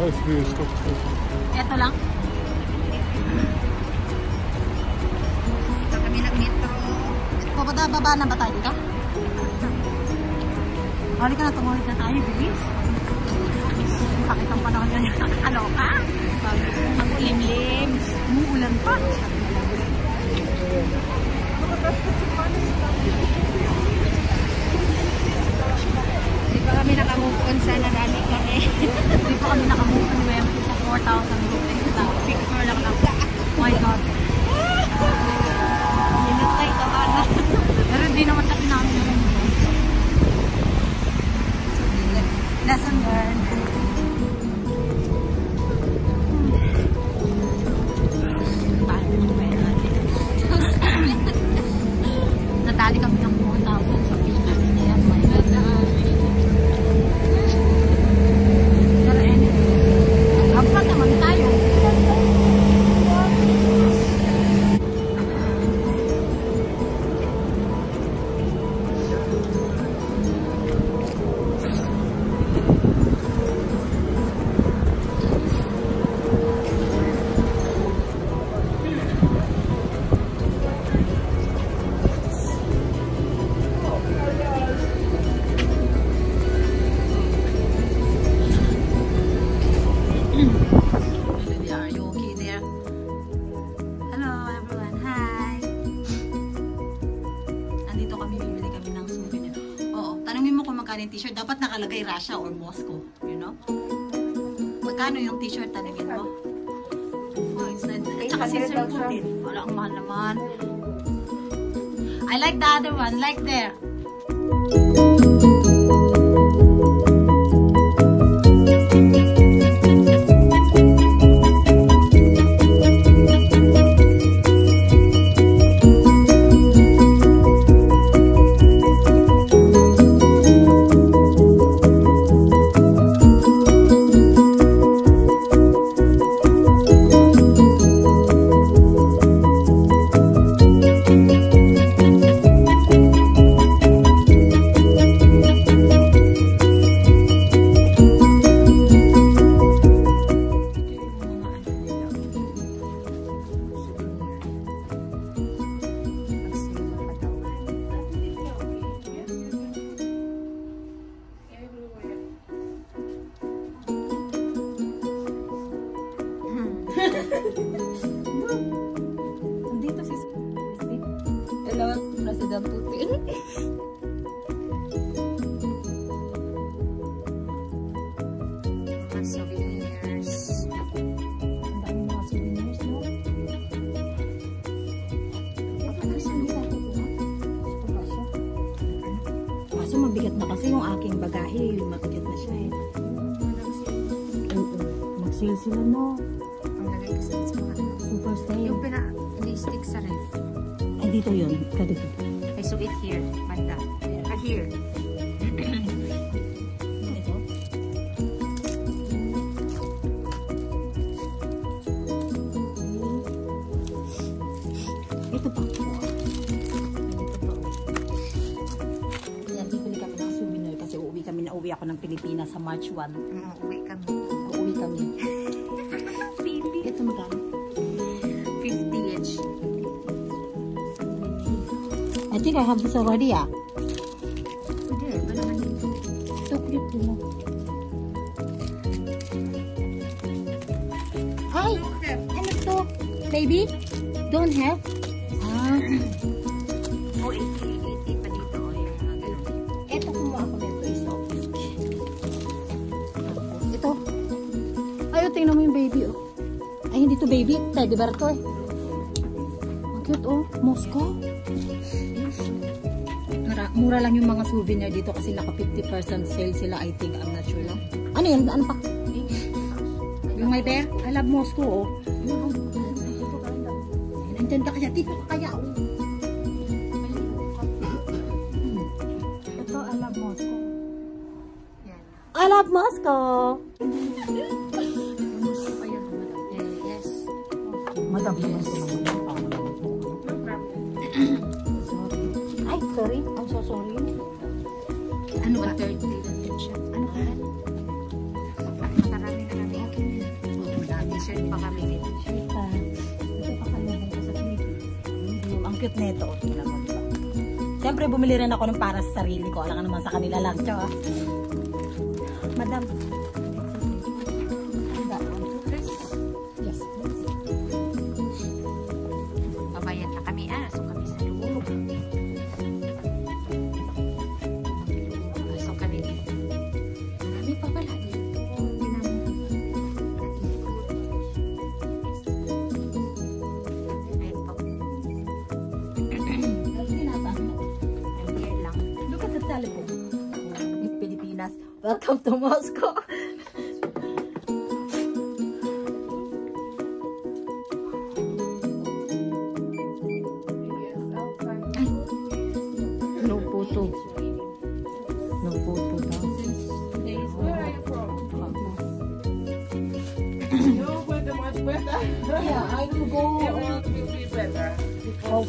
Ito lang. Ito kami nag-metro. Baba na ba tayo dito? Halika na, tumulit na tayo, bilis. Pakit ang panahon na nakakaloka. Ang ulimlim. Umuulan pa. Hindi pa kami nakamove on sa nadali kami. Hindi pa kami nakamove on sa 4,000 rupees. Picture lang lang. Oh my God. Inatay ka ba na? Pero hindi naman kasi namin yun. Lesson learned. Natali kami ng 4,000 sa Pinas. Kaya may lasaan. Pero anyway, upfront naman tayo. T-shirt, dapat nakalagay Russia or Moscow, you know? Magkano yung t-shirt tanongin mo? Oh, it's not, at saka si Sir Putin. Wala, ang mahal naman. I like the other one, like there. Nandito si Hello, President Putin. Mga souvenirs. Ang dami mga souvenirs, no? Kaso mabigat na kasi yung aking bagahe. Mabigat na siya eh. Mag-sale sila, no? Super sale. Yung pina-stick sa ref. Ay, dito yun. Kadito. Okay, so it here. Banda. Here. Ito. Ito pa. Yan, bibili kami ng souvenir kasi uuwi ako ng Pilipinas sa March 1. Uwi kami. Uuwi kami. Ito magkano? 50 each. I think I have this already, ah. Hindi, ba naman yun? So cute mo. Ay! Ano to? Baby? Don't have? Ah. Oh, 80 pa dito. Yung mga ganun. Ito kumuha ako nito. Ito. Ay, tingnan mo yung baby, oh. Ay, hindi to baby. Teddy bear to, eh. Ang cute, oh. Moscow. Mura lang yung mga souvenir dito kasi naka 50% sale sila, I think. I'm not sure lang. Ano yun? Ano pa? Yung may bear? I love Moscow, oh. Nintenda kaya. Dito kaya, oh. Ito, I love Moscow. Yan. I love Moscow! Yes. Madam, naman ko naman. No problem. Ay, sorry. I'm so sorry. Ano ba? 130 lang din siya. Ano ba? Makarami na namin. cute nito. Tingnan mo diba? Siyempre, bumili rin ako ng para sa sarili ko. Alam ka naman sa kanila lang. Tsaka, madam. Yes, please. Babayad na kami. So kami sa loob. So kami. Kami pa pala. Look at the telephone. Pilipinas. Welcome to Moscow. No photo. No photo daw. Where are you from? No, weather much better. Yeah, I will go. It will be better. Oh,